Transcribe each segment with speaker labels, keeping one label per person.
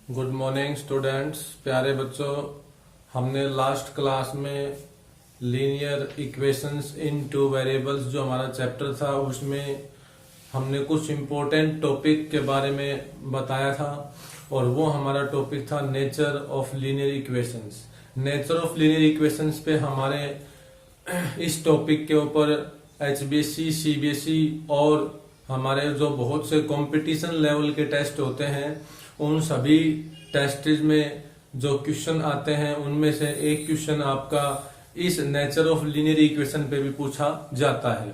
Speaker 1: Good morning students, प्यारे बच्चों। हमने लास्ट क्लास में लीनियर इक्वेशंस इन टू वेरिएबल्स जो हमारा चैप्टर था उसमें हमने कुछ इम्पोर्टेंट टॉपिक के बारे में बताया था और वो हमारा टॉपिक था nature of linear equations. Nature of linear equations पे हमारे इस टॉपिक के ऊपर एचबीएसई, सीबीएसई और हमारे जो बहुत से कंपटीशन लेवल के टेस्ट होते हैं उन सभी टेस्टेज में जो क्वेश्चन आते हैं उनमें से एक क्वेश्चन आपका इस नेचर ऑफ लीनियर इक्वेशन पे भी पूछा जाता है।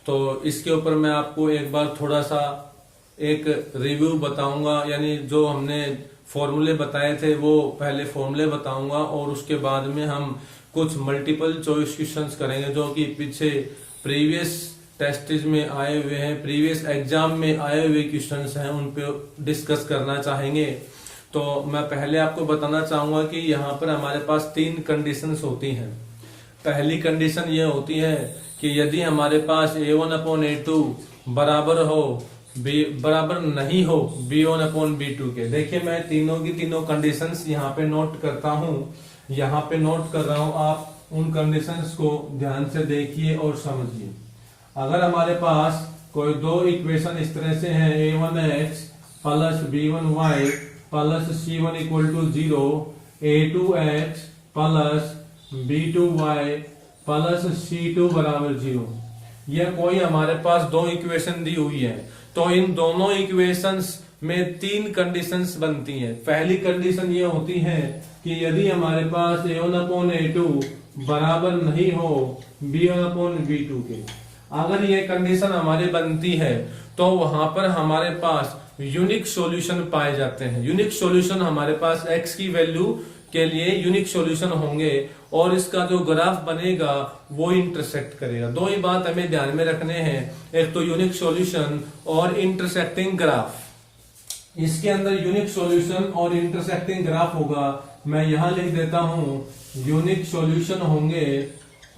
Speaker 1: तो इसके ऊपर मैं आपको एक बार थोड़ा सा एक रिव्यू बताऊंगा, यानी जो हमने फॉर्मूले बताए थे वो पहले फॉर्मूले बताऊंगा और उसके बाद में हम कुछ मल्टीपल चॉइस क्वेश्चंस करेंगे जो कि पीछे प्रीवियस टेस्टेज में आए हुए हैं, प्रीवियस एग्जाम में आए हुए क्वेश्चंस हैं, उन पे डिस्कस करना चाहेंगे। तो मैं पहले आपको बताना चाहूंगा कि यहाँ पर हमारे पास 3 कंडीशंस होती हैं। पहली कंडीशन ये होती है कि यदि हमारे पास a1/a2 बराबर हो बराबर नहीं हो b1/b2 के। देखिए मैं तीनों की तीनों कंडीशंस यहाँ पे नोट करता हूँ, यहाँ पे नोट कर रहा हूँ, आप उन कंडीशंस को ध्यान से देखिए और समझिए। अगर हमारे पास कोई दो इक्वेशन इस तरह से हैं, a1x plus b1y plus c1 equal to 0, a2x plus b2y plus c2 बराबर 0, यह कोई हमारे पास दो इक्वेशन दी हुई है। तो इन दोनों इक्वेशंस में 3 कंडीशंस बनती हैं। पहली कंडीशन ये होती है कि यदि हमारे पास a1/a2 बराबर नहीं हो b1/b2 के, अगर ये कंडीशन हमारी बनती है तो वहां पर हमारे पास यूनिक सॉल्यूशन पाए जाते हैं। यूनिक सॉल्यूशन हमारे पास x की वैल्यू के लिए यूनिक सॉल्यूशन होंगे और इसका जो ग्राफ बनेगा वो इंटरसेक्ट करेगा। दो ही बात हमें ध्यान में रखने हैं, एक तो यूनिक सॉल्यूशन और इंटरसेक्टिंग ग्राफ। इसके अंदर यूनिक सॉल्यूशन और इंटरसेक्टिंग ग्राफ होगा। मैं यहां लिख देता हूं यूनिक सॉल्यूशन होंगे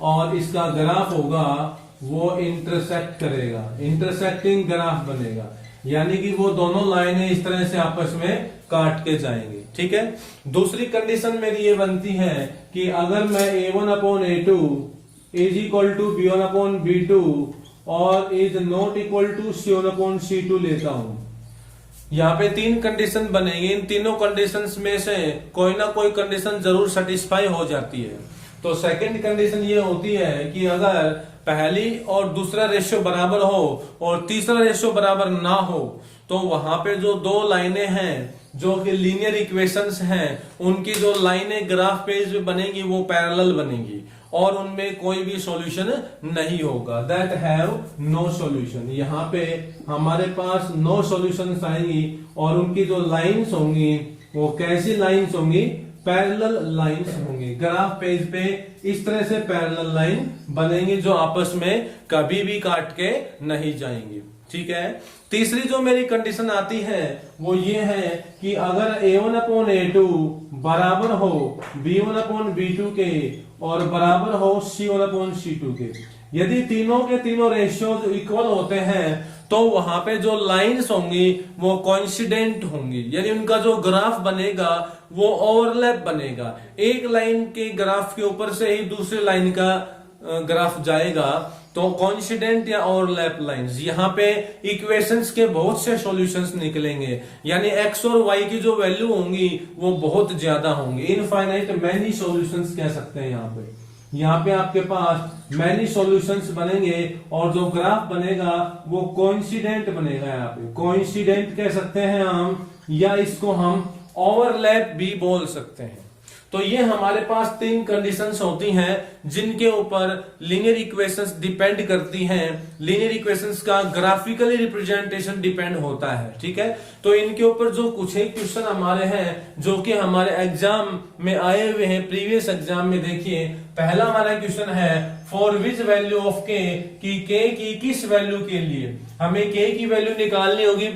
Speaker 1: और इसका ग्राफ होगा वो इंटरसेक्ट करेगा, इंटरसेक्टिंग ग्राफ बनेगा, यानी कि वो दोनों लाइनें इस तरह से आपस में काट के जाएंगे। ठीक है। दूसरी कंडीशन मेरी ये बनती है कि अगर मैं a1/a2 is equal to b1/b2 और is not equal to c1/c2 लेता हूं, यहाँ पे 3 कंडीशन बनेगी। इन तीनों कंडीशंस में से कोई ना कोई कंडीशन जरूर सेटिस्फाई हो जाती है। तो सेकंड कंडीशन ये होती है कि अगर पहली और दूसरा रेशियो बराबर हो और तीसरा रेशियो बराबर ना हो तो वहां पे जो दो लाइनें हैं जो कि लीनियर इक्वेशंस हैं उनकी जो लाइनें ग्राफ पेज पे बनेगी वो पैरेलल बनेगी और उनमें कोई भी सॉल्यूशन नहीं होगा। That have no solution. यहाँ पे हमारे पास नो सॉल्यूशन आएंगी और उनकी जो लाइंस होंगी वो कैसी लाइंस होंगी? पैरेलल लाइंस होंगी। ग्राफ पेज पे इस तरह से पैरेलल लाइन बनेंगी जो आपस में कभी भी काट के नहीं जाएंगी। ठीक है। तीसरी जो मेरी कंडीशन आती है वो ये है कि अगर a1/a2 बराबर हो b1/b2 के और बराबर हो c1/c2 के, यदि तीनों के तीनों रेशियोज इक्वल होते हैं तो वहां पे जो लाइंस होंगी वो कोइंसिडेंट होंगी, यानी उनका जो ग्राफ बनेगा वो ओवरलैप बनेगा। एक लाइन के ग्राफ के ऊपर से ही दूसरी लाइन का ग्राफ जाएगा तो कोइंसिडेंट या ओवरलैप लाइंस। यहाँ पे इक्वेशंस के बहुत से सॉल्यूशंस निकलेंगे, यानी x और y की जो वैल्यू होंगी वो बहुत ज्यादा होंगी। इनफाइनाइट मैनी सॉल्यूशंस कह सकते हैं। यहाँ पे आपके पास मैनी सॉल्यूशंस बनेंगे और जो ग्राफ बनेगा वो कोइंसिडेंट बनेगा। यहाँ पे कोइंसिडेंट कह सकते हैं हम, या इसको हम ओवरलैप भी बोल सकते हैं। तो ये हमारे पास 3 कंडीशंस होती हैं जिनके ऊपर लीनियर इक्वेशंस डिपेंड करती हैं। लीनियर इक्वेशंस का ग्राफिकली रिप्रेजेंटेशन डिपेंड होता है। ठीक है। तो इनके ऊपर जो कुछ एक क्वेश्चन हमारे हैं जो कि हमारे एग्जाम में आए हुए हैं, प्रीवियस एग्जाम में देखिए पहला हमारा क्वेश्चन है for which value of k, कि k की किस वैल्यू के लिए हमें k की वैल्यू निकालनी होगी।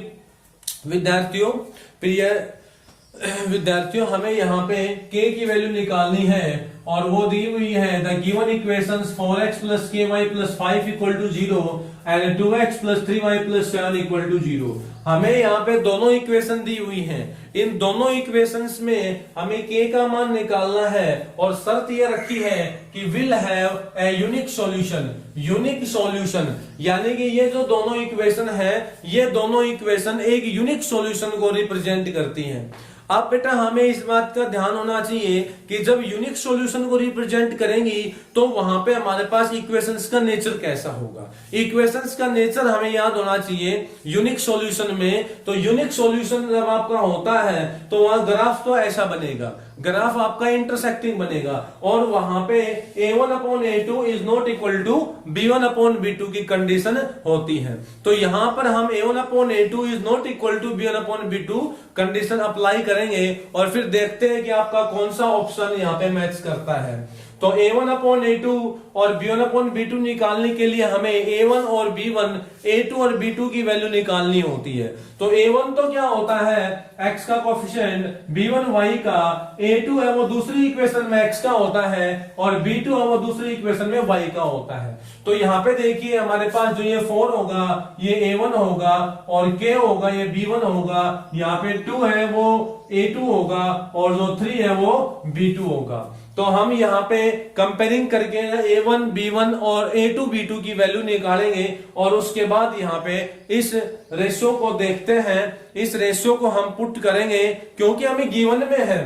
Speaker 1: विद्यार्थियों हमें यहाँ पे k की वैल्यू निकालनी है और वो दी हुई है the given equations 4x + ky + 5 = 0 and 2x + 3y + 7 = 0। हमें यहाँ पे दोनों इक्वेशन दी हुई हैं। इन दोनों इक्वेशंस में हमें k का मान निकालना है और शर्त यह रखी है कि will have a unique solution. Unique solution यानी कि ये जो दोनों इक्वेशन है, ये दोनों इक्वेशन एक यूनिक सॉल्यूशन को रिप्रेजेंट करती हैं। अब बेटा हमें इस बात का ध्यान होना चाहिए कि जब यूनिक सॉल्यूशन को रिप्रेजेंट करेंगी तो वहां पे हमारे पास इक्वेशंस का नेचर कैसा होगा। इक्वेशंस का नेचर हमें याद होना चाहिए यूनिक सॉल्यूशन में। तो यूनिक सॉल्यूशन जब आपका होता है तो वहां ग्राफ तो ऐसा बनेगा, ग्राफ आपका इंटरसेक्टिंग बनेगा और वहां पे a1/a2 is not equal to b1/b2 की कंडीशन होती है। तो यहां पर हम a1/a2 is not equal to b1/b2 condition apply करेंगे और फिर देखते हैं कि आपका कौन सा ऑप्शन यहां पे मैच करता है। तो a1/a2 और b1/b2 निकालने के लिए हमें a1 और b1, a2 और b2 की वैल्यू निकालनी होती है। तो a1 तो क्या होता है x का कोफिशिएंट, b1 y का, a2 है वो दूसरी इक्वेशन में x का होता है और b2 है वो दूसरी इक्वेशन में y का होता है। तो यहाँ पे देखिए हमारे पास जो ये 4 होगा ये a1 होगा और k होगा ये b1 होगा, यहाँ पे 2 है वो a2 होगा और जो 3 है वो b2 होगा। तो हम यहाँ पे कंपेयरिंग करके a1 b1 और a2 b2 की वैल्यू निकालेंगे और उसके बाद यहाँ पे इस रेशियो को देखते हैं। इस रेशियो को हम पुट करेंगे क्योंकि हमें गिवन में है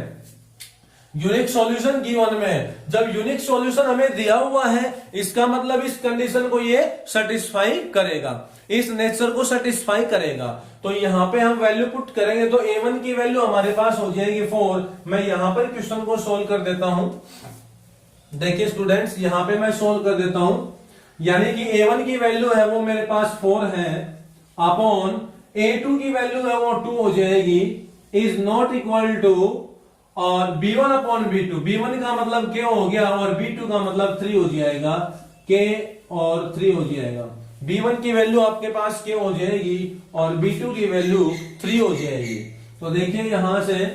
Speaker 1: यूनिक सॉल्यूशन गिवन में। जब यूनिक सॉल्यूशन हमें दिया हुआ है इसका मतलब इस कंडीशन को ये सेटिस्फाई करेगा, इस नेचर को सेटिस्फाई करेगा। तो यहाँ पे हम वैल्यू पुट करेंगे तो a1 की वैल्यू हमारे पास हो जाएगी 4। मैं यहाँ पर क्वेश्चन को सोल्व कर देता हूं। देखिए स्टूडेंट्स यहाँ पे मैं सोल्व कर देता हूं, यानी कि a1 की वैल्यू है वो मेरे पास 4 है अपॉन a2 की वैल्यू है वो 2 हो जाएगी इज नॉट इक्वल टू और b1/b2, b1 का मतलब k हो गया और b2 का मतलब 3 हो जाएगा, k और 3 हो जाएगा। b1 की वैल्यू आपके पास k हो जाएगी और b2 की वैल्यू 3 हो जाएगी। तो देखिए यहां से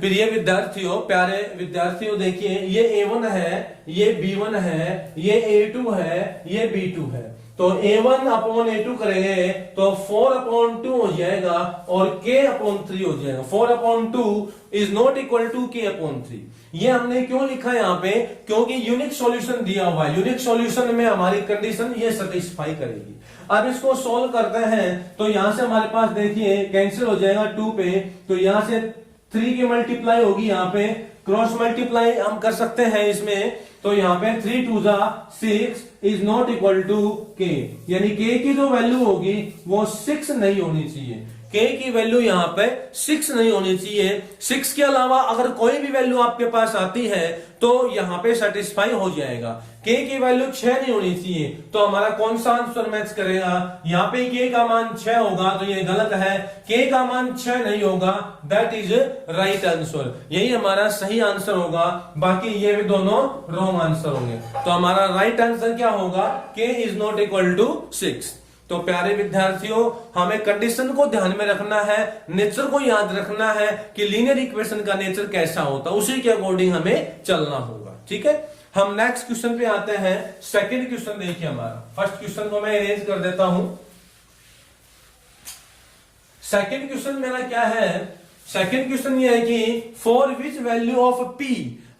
Speaker 1: प्रिय विद्यार्थियों, प्यारे विद्यार्थियों, देखिए ये a1 है, ये b1 है, ये a2 है, ये b2 है। तो a1/a2 करेंगे तो 4/2 हो जाएगा और k/3 हो जाएगा। 4/2 is not equal to k/3। ये हमने क्यों लिखा है यहाँ पे, क्योंकि यूनिक सॉल्यूशन दिया हुआ है। यूनिक सॉल्यूशन में हमारी कंडीशन ये सेटिस्फाई करेगी। अब इसको सॉल्व करते हैं तो यहां से हमारे पास देखिए कैंसिल हो जाएगा 2 पे, तो यहां से 3 की मल्टीप्लाई होगी, यहाँ पे क्रॉस मल्टीप्लाई हम कर सकते हैं इसमें। तो यहाँ पे 3 2 6 is not equal to k, यानी k की जो वैल्यू होगी वो 6 नहीं होनी चाहिए। k की वैल्यू यहाँ पे 6 नहीं होनी चाहिए। 6 के अलावा अगर कोई भी वैल्यू आपके पास आती है तो यहाँ पे सेटिस्फाई हो जाएगा। k की वैल्यू 6 नहीं होनी चाहिए। तो हमारा कौन सा आंसर मैच करेगा, यहाँ पे k का मान 6 होगा तो ये गलत है, k का मान 6 नहीं होगा, दैट इज राइट आंसर। यही हमारा सही आंसर होगा, बाकी ये भी दोनों रॉन्ग आंसर होंगे। तो हमारा राइट आंसर क्या होगा, k is not equal to 6। तो प्यारे विद्यार्थियों हमें कंडीशन को ध्यान में रखना है, नेचर को याद रखना है कि लीनियर इक्वेशन का नेचर कैसा होता है, उसी के अकॉर्डिंग हमें चलना होगा। ठीक है, हम नेक्स्ट क्वेश्चन पे आते हैं। सेकंड क्वेश्चन देखिए हमारा। फर्स्ट क्वेश्चन को मैं अरेंज कर देता हूं। सेकंड क्वेश्चन मेरा क्या है, सेकंड क्वेश्चन ये है कि for which value of p,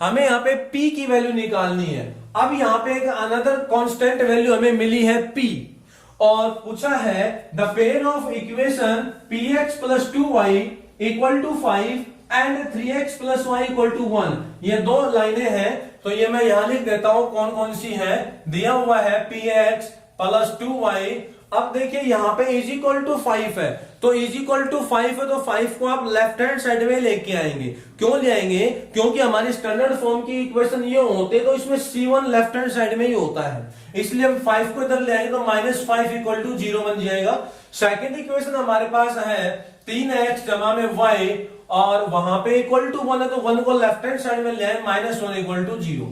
Speaker 1: हमें यहाँ पे p की वैल्यू निकालनी है। अब यहाँ पे एक अनदर कांस्टेंट वैल्यू हमें मिली है p और पूछा है the pair of equation px + 2y = 5 and 3x + y = 1। ये दो लाइनें हैं तो ये मैं यहां लिख देता हूं कौन कौन सी है। दिया हुआ है px + 2y। अब देखिए यहाँ पे इज इक्वल टू 5 है, तो इज इक्वल टू 5 है तो 5 को आप लेफ्ट हैंड साइड में लेके आएंगे। क्यों ले आएंगे, क्योंकि हमारी स्टैंडर्ड फॉर्म की इक्वेशन ये होते तो इसमें c1 लेफ्ट हैंड साइड में ही होता है, इसलिए हम 5 को इधर ले आएंगे तो -5 = 0 बन जाएगा। सेकंड इक्वेशन हमारे पास है 3x जमा में y और वहां पे =1 है तो 1 को लेफ्ट हैंड साइड में ले आए, -1 = 0।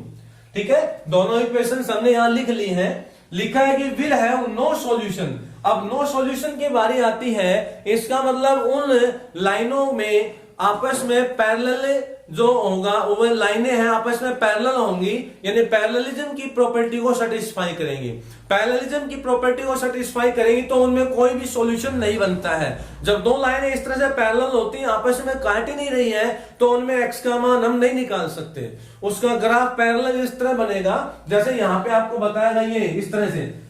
Speaker 1: ठीक है, दोनों इक्वेशन हमने यहां लिख ली है। लिखा है कि विल हैव नो सॉल्यूशन। अब नो सॉल्यूशन की बारी आती है, इसका मतलब उन लाइनों में आपस में पैरेलल जो होगा वो लाइनें हैं आपस में पैरेलल होंगी, यानी पैरेललिज्म की प्रॉपर्टी को सेटिस्फाई करेंगी। पैरेललिज्म की प्रॉपर्टी को सेटिस्फाई करेंगी तो उनमें कोई भी सॉल्यूशन नहीं बनता है। जब दो लाइनें इस तरह से पैरेलल होती हैं, आपस में काट ही नहीं रही है, तो उनमें एक्स का मान हम नहीं निकाल सकते। उसका ग्राफ पैरेलल इस तरह बनेगा जैसे यहां पे आपको बताया गया, ये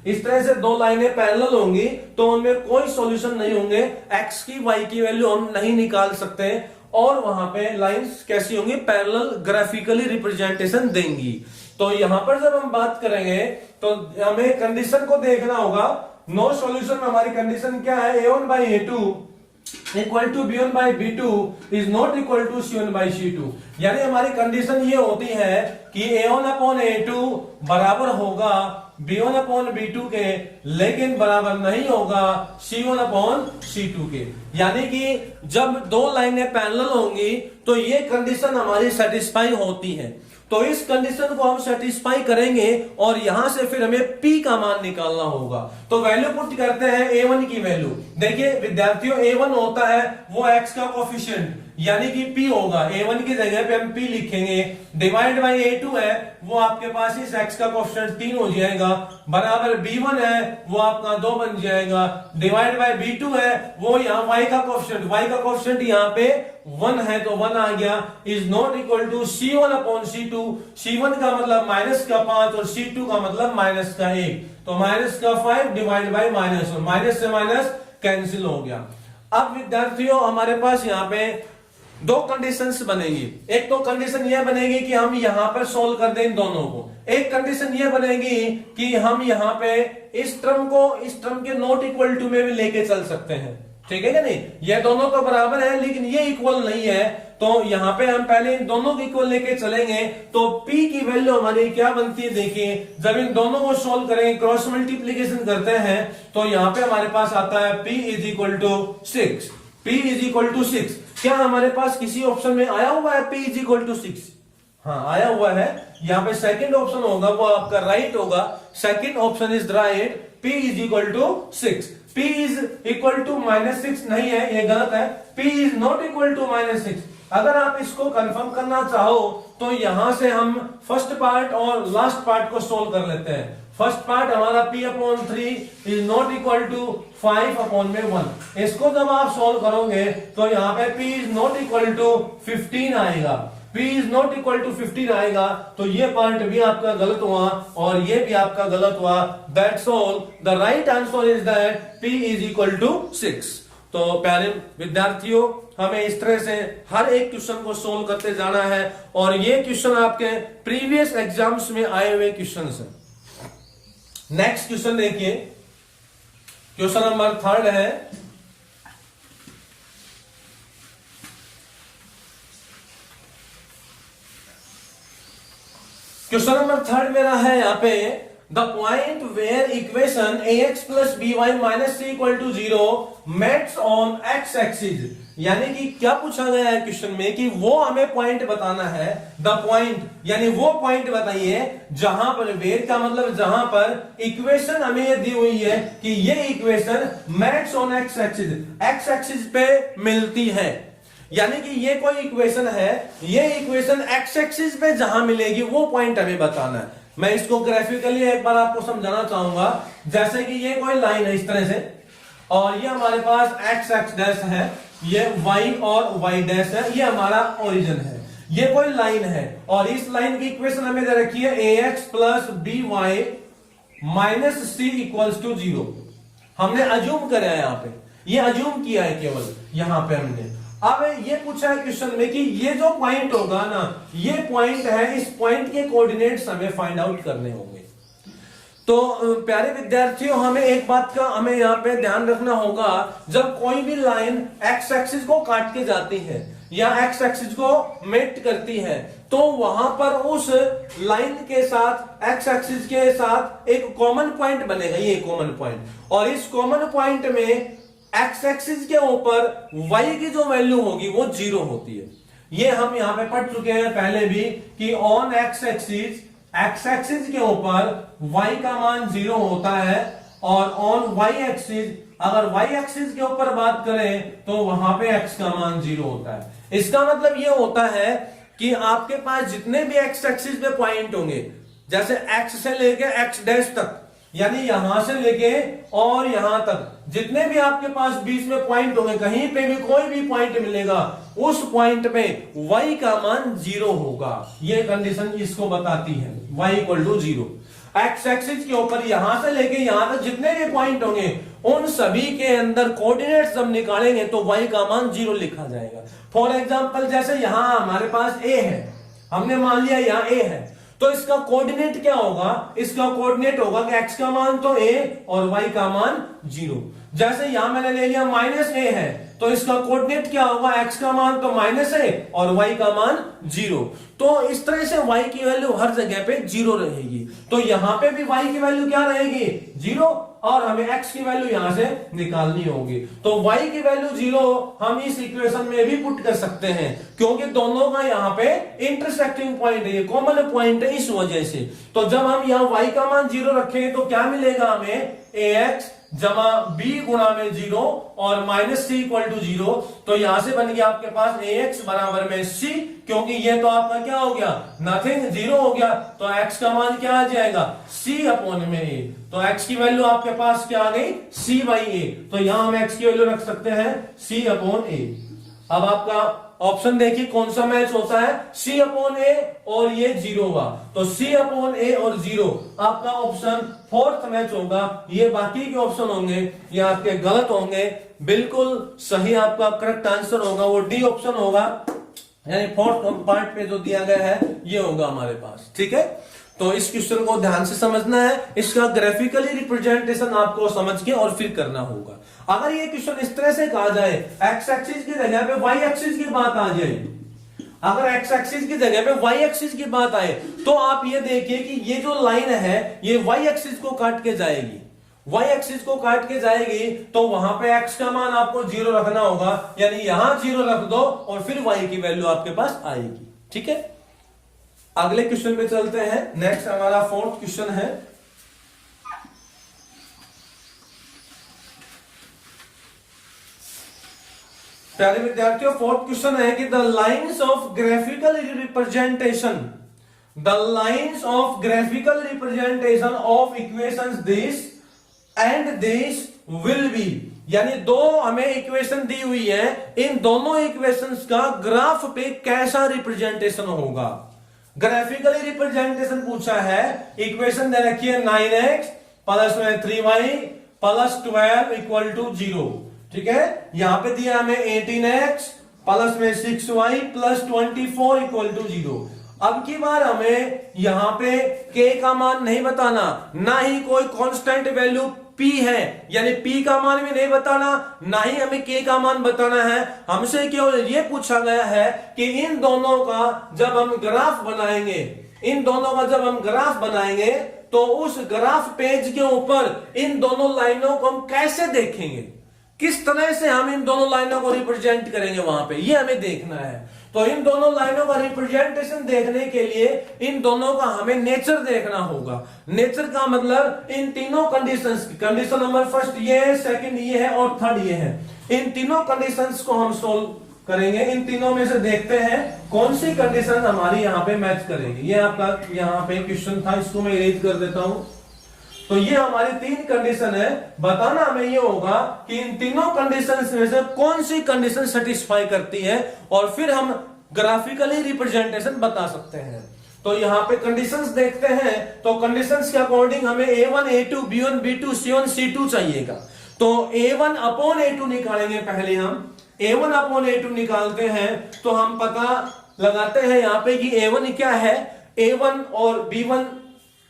Speaker 1: इस तरह से दो लाइनें पैरेलल होंगी तो उनमें कोई सॉल्यूशन नहीं होंगे, एक्स की वाई की वैल्यू हम नहीं निकाल सकते, और वहां पे लाइंस कैसी होंगी, पैरेलल ग्राफिकली रिप्रेजेंटेशन देंगी। तो यहां पर जब हम बात करेंगे तो हमें कंडीशन को देखना होगा। नो सॉल्यूशन में हमारी कंडीशन क्या है, a1 by a2 equal to b1 by b2 is not equal to c1 by c2। यानी हमारी कंडीशन ये होती है कि a1 upon a2 बराबर होगा b1 upon b2 के, लेकिन बराबर नहीं होगा c1 upon c2 के। यानी कि जब दो लाइनें पैरेलल होंगी तो ये कंडीशन हमारी सेटिस्फाई होती है। तो इस कंडीशन को हम सेटिस्फाई करेंगे और यहां से फिर हमें P का मान निकालना होगा। तो वैल्यू पुट करते हैं A1 की वैल्यू। देखिए विद्यार्थियों, A1 होता है वो x का कोफिशिएंट, यानी कि P होगा। A1 की जगह पे हम P लिखेंगे, डिवाइड बाय A2 है वो आपके पास इस x का कोफिशिएंट 3 हो जाएगा, बराबर B1 है वो आपका 2 बन जाएगा, डिवाइड बाय B2 है वो यहाँ y का कोफिशिएंट यहाँ पे 1 है तो 1 आ गया, is not equal to C1 upon C2। C1 का मतलब माइनस का 5 और C2 का मतलब माइनस का 1, तो माइनस का 5 डिवाइड बाय माइनस, और माइनस से माइनस कैंसिल हो गया। अब विद्यार्थियों हमारे पास यहाँ पे दो कंडीशंस बनेगी। एक तो कंडीशन यह बनेगी कि हम यहां पर सोल्व कर दें इन दोनों को, एक कंडीशन यह बनेगी कि हम यहां पे इस टर्म को इस टर्म के नॉट इक्वल टू में भी लेके चल सकते हैं, ठीक है क्या नहीं। ये दोनों तो बराबर है लेकिन ये इक्वल नहीं है, तो यहां पे हम पहले इन दोनों को इक्वल लेके चलेंगे। तो P की वैल्यू हमारी क्या बनती है, देखिए जब इन दोनों को सोल्व करेंगे, क्रॉस मल्टीप्लीकेशन करते हैं, तो यहां पे हमारे पास आता है P is equal to 6। P is equal to 6। क्या हमारे पास किसी ऑप्शन में आया हुआ है P इज इक्वल टू 6? हाँ आया हुआ है। यहाँ पे सेकंड ऑप्शन होगा वो आपका राइट होगा, second option is right, P is equal to 6। P is equal to -6 नहीं है, ये गलत है, P is not equal to -6। अगर आप इसको कंफर्म करना चाहो तो यहां से हम फर्स्ट पार्ट और लास्ट पार्ट को सोल्व कर लेते हैं। फर्स्ट पार्ट हमारा P upon 3 is not equal to 5 upon में 1। इसको जब आप सोल्व करोगे तो यहाँ पे P is not equal to 15 आएगा, P is not equal to 15 आएगा, तो ये पार्ट भी आपका गलत हुआ और ये भी आपका गलत हुआ। That's all, the right answer is that P is equal to 6। तो प्यारे विद्यार्थियों, हमें इस तरह से हर एक क्वेश्चन को सोल्व करते जाना है, और ये क्वेश्चन आपके प्रीवियस एग्जाम्स में आए हुए क्वेश्चन हैं। नेक्स्ट क्वेश्चन देखिए, क्वेश्चन नंबर 3 है। क्वेश्चन नंबर 3 मेरा है यहाँ पे, the point where equation ax plus by minus c equal to 0 meets on x axis. यानी कि क्या पूछा गया है क्वेश्चन में कि वो हमें पॉइंट बताना है, द पॉइंट यानी वो पॉइंट बताइए जहां पर, वेयर का मतलब जहां पर इक्वेशन हमें ये दी हुई है कि ये equation meets on x axis पे मिलती है। यानी कि ये कोई इक्वेशन है, ये इक्वेशन x एक्सिस पे जहां मिलेगी वो पॉइंट हमें बताना है। मैं इसको ग्राफिकली एक बार आपको समझाना चाहूंगा। जैसे कि ये कोई लाइन है इस तरह से, और ये हमारे पास x डैश है, ये y और y डैश है, ये हमारा ओरिजिन है। ये कोई लाइन है और इस लाइन की इक्वेशन हमें दे रखी है ax plus by minus c equals to 0। हमने अज्यूम करा है, यहाँ पे ये अज्यूम किया है केवल, यहाँ पे हमने। अब ये पूछा है क्वेश्चन में कि ये जो पॉइंट होगा ना, ये पॉइंट है, इस पॉइंट के कोऑर्डिनेट्स हमें फाइंड आउट करने होंगे। तो प्यारे विद्यार्थियों, हमें एक बात का हमें यहाँ पे ध्यान रखना होगा, जब कोई भी लाइन एक्स एक्सिस को काट के जाती है या एक्स एक्सिस को मेट करती है, तो वहां पर उस लाइन के साथ एक्स एक्सिस के साथ एक कॉमन पॉइंट बनेगा, ये कॉमन पॉइंट, और इस कॉमन पॉइंट में एक्स एक्सिस के ऊपर y की जो वैल्यू होगी वो 0 होती है। ये हम यहां पे पढ़ चुके हैं पहले भी कि ऑन एक्स एक्सिस के ऊपर y का मान 0 होता है, और ऑन y एक्सिस, अगर y एक्सिस के ऊपर बात करें तो वहां पे x का मान 0 होता है। इसका मतलब ये होता है कि आपके पास जितने भी एक्स एक्सिस पे पॉइंट होंगे, जैसे एक्स से लेके एक्स डैश तक, यानी यहां से लेके और यहां तक जितने भी आपके पास बीच में पॉइंट होंगे, कहीं पे भी कोई भी पॉइंट मिलेगा, उस पॉइंट पे y का मान 0 होगा। ये कंडीशन इसको बताती है, y equal to 0। X axis के ऊपर यहां से लेके यहां तक जितने भी पॉइंट होंगे, उन सभी के अंदर कोऑर्डिनेट्स जब निकालेंगे तो y का मान 0 लिखा जाएगा। फॉर एग्जांपल जैसे यहां हमारे पास a है, हमने मान लिया यहां a है, तो इसका कोऑर्डिनेट क्या होगा, इसका कोऑर्डिनेट होगा कि x का मान तो a और y का मान 0। जैसे यहां मैंने ले लिया माइनस a है, तो इसका कोऑर्डिनेट क्या होगा, x का मान तो माइनस a और y का मान 0। तो इस तरह से y की वैल्यू हर जगह पे 0 रहेगी। तो यहां पे भी y की वैल्यू क्या रहेगी, 0, और हमें x की वैल्यू यहां से निकालनी होगी। तो y की वैल्यू 0 हम इस इक्वेशन में भी पुट कर सकते हैं, क्योंकि दोनों का यहाँ पे इंटरसेक्टिंग पॉइंट है, कॉमन पॉइंट है, इस वजह से। तो जब हम यहाँ y का मान 0 रखेंगे तो क्या मिलेगा हमें, ax जमा b गुणा में 0 और माइनस सी इक्वल टू 0। तो यहां से बन गया आपके पास ax बराबर में c, क्योंकि ये तो आपका क्या हो गया, नथिंग, 0 हो गया। तो x का मान क्या आ जाएगा, c अपॉन में a। तो x की वैल्यू आपके पास क्या आ गई, c बाई a। तो यहां हम x की वैल्यू रख सकते हैं c अपॉन a। अब आपका ऑप्शन देखिए कौन सा मैच होता है, c अपॉन a और ये 0 हुआ, तो c अपॉन a और 0 आपका ऑप्शन फोर्थ मैच होगा। ये बाकी के ऑप्शन होंगे ये आपके गलत होंगे, बिल्कुल सही आपका करेक्ट आंसर होगा वो डी ऑप्शन होगा, यानी फोर्थ पार्ट पे जो दिया गया है ये होगा हमारे पास। ठीक है, तो इस क्वेश्चन को ध्यान से समझना है, इसका ग्राफिकली रिप्रेजेंटेशन आपको समझ के और फिर करना होगा। अगर ये क्वेश्चन इस तरह से कहा जाए, एक्स एक्सिस की जगह पे वाई एक्सिस की बात आ जाए, अगर एक्स एक्सिस की जगह पे वाई एक्सिस की बात आए, तो आप ये देखिए कि ये जो लाइन है ये वाई एक्सिस को काट के जाएगी, वाई एक्सिस को काट के जाएगी, तो वहां पे एक्स का मान आपको 0 रखना होगा, यानी यहां 0 रख दो और फिर वाई की वैल्यू आपके पास आएगी। ठीक है, अगले क्वेश्चन पे चलते हैं। नेक्स्ट हमारा फोर्थ क्वेश्चन है, प्यारे विद्यार्थियों, फोर्थ क्वेश्चन है कि the lines of graphical representation, the lines of graphical representation of equations this and this will be, यानी दो हमें इक्वेशन दी हुई है, इन दोनों इक्वेशंस का ग्राफ पे कैसा रिप्रेजेंटेशन होगा। ग्राफिकली रिप्रेजेंटेशन पूछा है, इक्वेशन दे रखी है 9x प्लस में 3y प्लस 12 इक्वल टू 0। ठीक है, यहां पे दिया हमें 18x प्लस में 6y प्लस 24 इक्वल टू 0। अब की बार हमें यहां पे k का मान नहीं बताना, ना ही कोई कांस्टेंट वैल्यू p है, यानी p का मान भी नहीं बताना, ना ही हमें k का मान बताना है। हमसे केवल ये पूछा गया है कि इन दोनों का जब हम ग्राफ बनाएंगे, इन दोनों का जब हम ग्राफ बनाएंगे तो उस ग्राफ पेज के ऊपर इन दोनों लाइनों को हम कैसे देखेंगे, किस तरह से हम इन दोनों लाइनों को रिप्रेजेंट करेंगे वहां पे, ये हमें देखना है। तो इन दोनों लाइनों का रिप्रेजेंटेशन देखने के लिए इन दोनों का हमें नेचर देखना होगा। नेचर का मतलब इन तीनों कंडीशंस, कंडीशन नंबर फर्स्ट ये है, सेकंड ये है और थर्ड ये है, इन तीनों कंडीशंस को हम सोल्व करेंगे। इन तीनों में से देखते हैं कौन सी कंडीशन हमारी यहाँ पे मैच करेगी। ये आपका यहाँ पे क्वेश्चन था, इसको मैं इरेज कर देता हूं। तो ये हमारी 3 कंडीशन है, बताना हमें ये होगा कि इन तीनों कंडीशंस में से कौन सी कंडीशन सेटिस्फाई करती है, और फिर हम ग्राफिकली रिप्रेजेंटेशन बता सकते हैं। तो यहाँ पे कंडीशंस देखते हैं, तो कंडीशंस के अकॉर्डिंग हमें A1 A2 B1 B2 C1 C2 चाहिएगा। तो A1 अपॉन A2 निकालेंगे, पहले हम A1 अपॉन A2 निकालते हैं, तो हम पता लगाते हैं यहाँ पे कि A1 क्या है, A1 और B1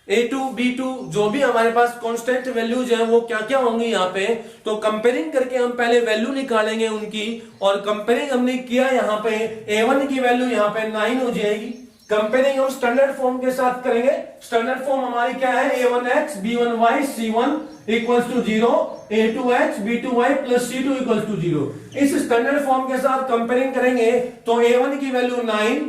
Speaker 1: A2 B2 जो भी हमारे पास कांस्टेंट वैल्यूज हैं वो क्या क्या होंगी यहाँ पे। तो कंपेयरिंग करके हम पहले वैल्यू निकालेंगे उनकी, और कंपेयरिंग हमने किया यहाँ पे A1 की वैल्यू यहाँ पे 9 हो जाएगी। कंपेयरिंग हम स्टैंडर्ड फॉर्म के साथ करेंगे। स्टैंडर्ड फॉर्म हमारी क्या है, A1x B1y C1 equals to 0, A2x B2y plus C2 equals to 0। इस स्टैंडर्ड फॉर्म के साथ कंपेयरिंग करेंगे तो A1 की वैल्यू 9,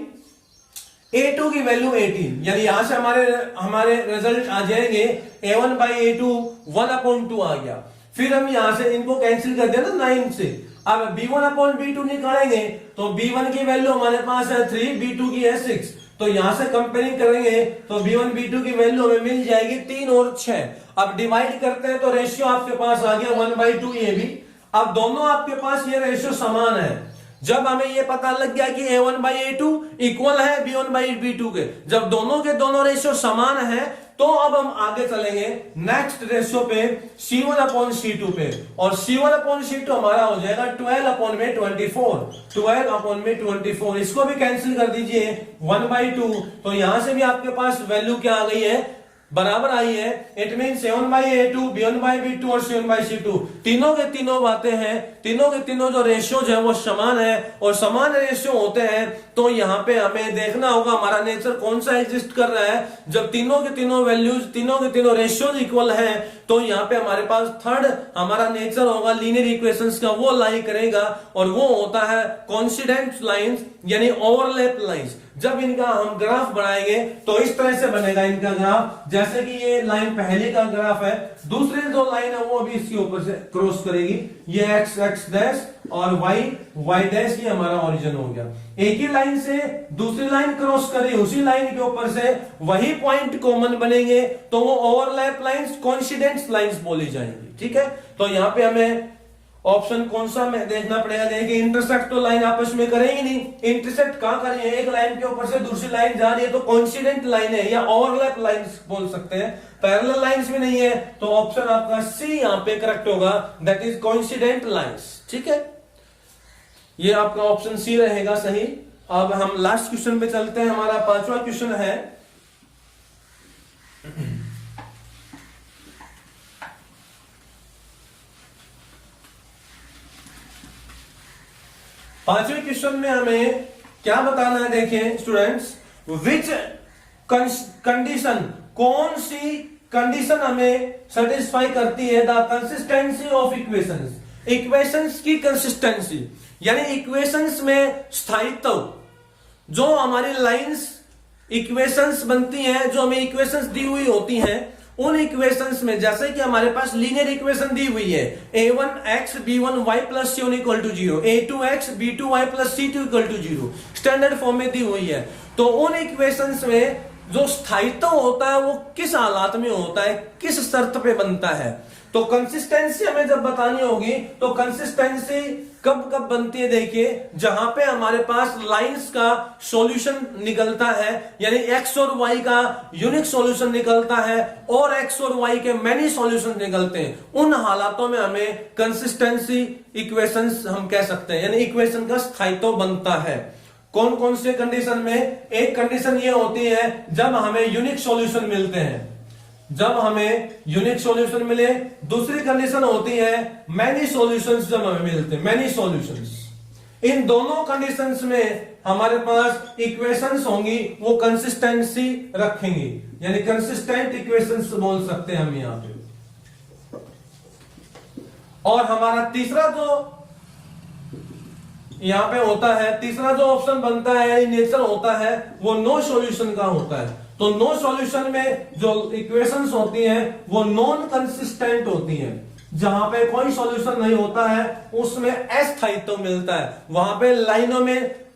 Speaker 1: A2 की वैल्यू 18, यानी यहां से हमारे रिजल्ट आ जाएंगे A1 बाई A2 1/2 आ गया। फिर हम यहां से इनको कैंसिल कर दिया ना 9 से, अब B1/B2 निकालेंगे तो B1 की वैल्यू हमारे पास है 3, B2 की है 6, तो यहां से कंपेयरिंग करेंगे तो B1 B2 की वैल्यू हमें मिल जाएगी 3 और 6। अब डिवाइड करते हैं तो रेशियो आपके पास आ गया 1/2 ये भी। अब दोनों आपके पास ये रेशियो समान है। जब हमें ये पता लग गया कि A1/A2 इक्वल है B1/B2 के, जब दोनों के दोनों रेशियो समान है तो अब हम आगे चलेंगे नेक्स्ट रेशियो पे C1/C2 पे, और C1/C2 हमारा हो जाएगा 12/24, 12/24। इसको भी कैंसिल कर दीजिए 1/2, तो यहां से भी आपके पास वैल्यू क्या आ गई है, बराबर आई है। इट मीन A1/A2, B1/B2 और C1/C2 तीनों के तीनों बातें हैं, तीनों के तीनों जो रेशियोज है वो समान है, और समान रेशियो होते हैं तो यहाँ पे हमें देखना होगा हमारा नेचर कौन सा एग्जिस्ट कर रहा है। जब तीनों के तीनों वैल्यूज, तीनों के तीनों रेशियोज इक्वल हैं तो यहाँ पे हमारे पास थर्ड हमारा नेचर होगा लीनियर इक्वेशंस का, वो लाई करेगा, और वो होता है कोइंसिडेंट लाइंस यानी ओवरलैप लाइंस। जब इनका हम ग्राफ बनाएंगे तो इस तरह से बनेगा इनका ग्राफ, जैसे कि ये लाइन पहले का ग्राफ है, दूसरे जो लाइन है वो भी इसके ऊपर से क्रॉस करेगी, ये x x डैश और y y डैश, ये हमारा ओरिजिन हो गया। एक ही लाइन से दूसरी लाइन क्रॉस करी, उसी लाइन के ऊपर से वही पॉइंट कॉमन बनेंगे तो वो ओवरलैप लाइंस, कोइंसिडेंट लाइंस बोली जाएंगी। ठीक है, तो यहाँ पे हमें ऑप्शन कौन सा में देखना पड़ेगा। देखिए इंटरसेक्ट तो लाइन आपस में करेंगे नहीं, इंटरसेक्ट कहां कर रही है, एक लाइन के ऊपर से दूसरी लाइन जा रही है तो कोइंसिडेंट लाइन है या ओवरलैप लाइंस बोल सकते हैं, पैरेलल लाइंस भी नहीं है, तो ऑप्शन आपका सी यहां पे करेक्ट होगा, दैट इज कोइंसिडेंट लाइंस। ठीक है, ये आपका ऑप्शन सी रहेगा सही। अब हम लास्ट क्वेश्चन पे चलते हैं, हमारा 5वां क्वेश्चन है। पांचवें क्वेश्चन में हमें क्या बताना है, देखिए स्टूडेंट्स, विच कंडीशन, कौन सी कंडीशन हमें सेटिस्फाई करती है the consistency of equations, equations की कंसिस्टेंसी यानी इक्वेशंस में स्थायित्व। जो हमारी लाइंस इक्वेशंस बनती हैं, जो हमें इक्वेशंस दी हुई होती हैं, उन इक्वेशंस में जैसे कि हमारे पास लीनियर इक्वेशन दी हुई है a1x b1y plus c1 equal to 0, a2x b2y plus c2 equal to 0 standard form में दी हुई है, तो उन इक्वेशंस में जो स्थायित्व होता है वो किस हालात में होता है, किस शर्त पे बनता है। तो कंसिस्टेंसी हमें जब बतानी होगी तो कंसिस्टेंसी कब कब बनती है, देखिए जहां पे हमारे पास लाइंस का सॉल्यूशन निकलता है, यानी x और y का यूनिक सॉल्यूशन निकलता है और x और y के मैनी सॉल्यूशन निकलते हैं, उन हालातों में हमें कंसिस्टेंसी इक्वेशंस हम कह सकते हैं, यानी इक्वेशन का स्थायित्व बनता है। कौन कौन से कंडीशन में, एक कंडीशन ये होती है जब हमें यूनिक सॉल्यूशन मिलते हैं, जब हमें यूनिक सॉल्यूशन मिले। दूसरी कंडीशन होती है मैनी सॉल्यूशंस, जब हमें मिलते हैं मैनी सॉल्यूशंस। इन दोनों कंडीशंस में हमारे पास इक्वेशंस होंगी वो कंसिस्टेंसी रखेंगी, यानी कंसिस्टेंट इक्वेशंस बोल सकते हैं हम यहां पे। और हमारा तीसरा जो यहां पे होता है, तीसरा जो ऑप्शन बनता है यानी नेचर होता है वो नो सॉल्यूशन का होता है। तो नो सॉल्यूशन में जो इक्वेशंस होती हैं वो नॉन कंसिस्टेंट होती हैं, जहां पे कोई सॉल्यूशन नहीं होता है उसमें अस्थायित्व मिलता है, वहां पे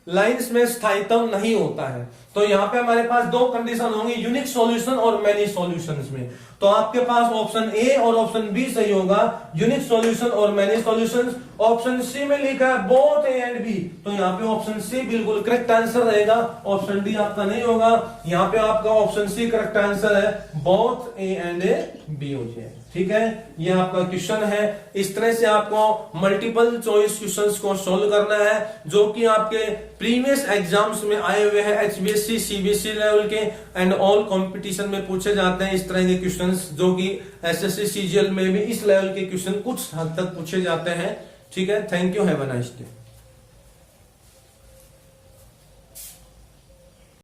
Speaker 1: लाइंस में स्थायित्व नहीं होता है। तो यहां पे हमारे पास दो कंडीशन होंगी, यूनिक सॉल्यूशन और मैनी सॉल्यूशंस में। तो आपके पास ऑप्शन ए और ऑप्शन बी सही होगा, यूनिक सॉल्यूशन और मैनी सॉल्यूशंस। ऑप्शन सी में लिखा है बोथ ए एंड बी, तो यहाँ पे ऑप्शन सी बिल्कुल करेक्ट आंसर रहेगा, ऑप्शन डी आपका नहीं होगा। यहाँ पे आपका ऑप्शन सी करेक्ट आंसर है, बोथ ए एंड बी हो जाए। ठीक है, ये आपका क्वेश्चन है। इस तरह से आपको मल्टीपल चॉइस क्वेश्चंस को सोल्व करना है, जो कि आपके प्रीवियस एग्जाम्स में आए हुए हैं, HBSC CBSE लेवल के एंड ऑल कंपटीशन में पूछे जाते हैं इस तरह के क्वेश्चंस, जो कि SSC CGL में भी इस लेवल के क्वेश्चन कुछ हद तक पूछे जाते हैं। ठीक है, thank you, have a nice day.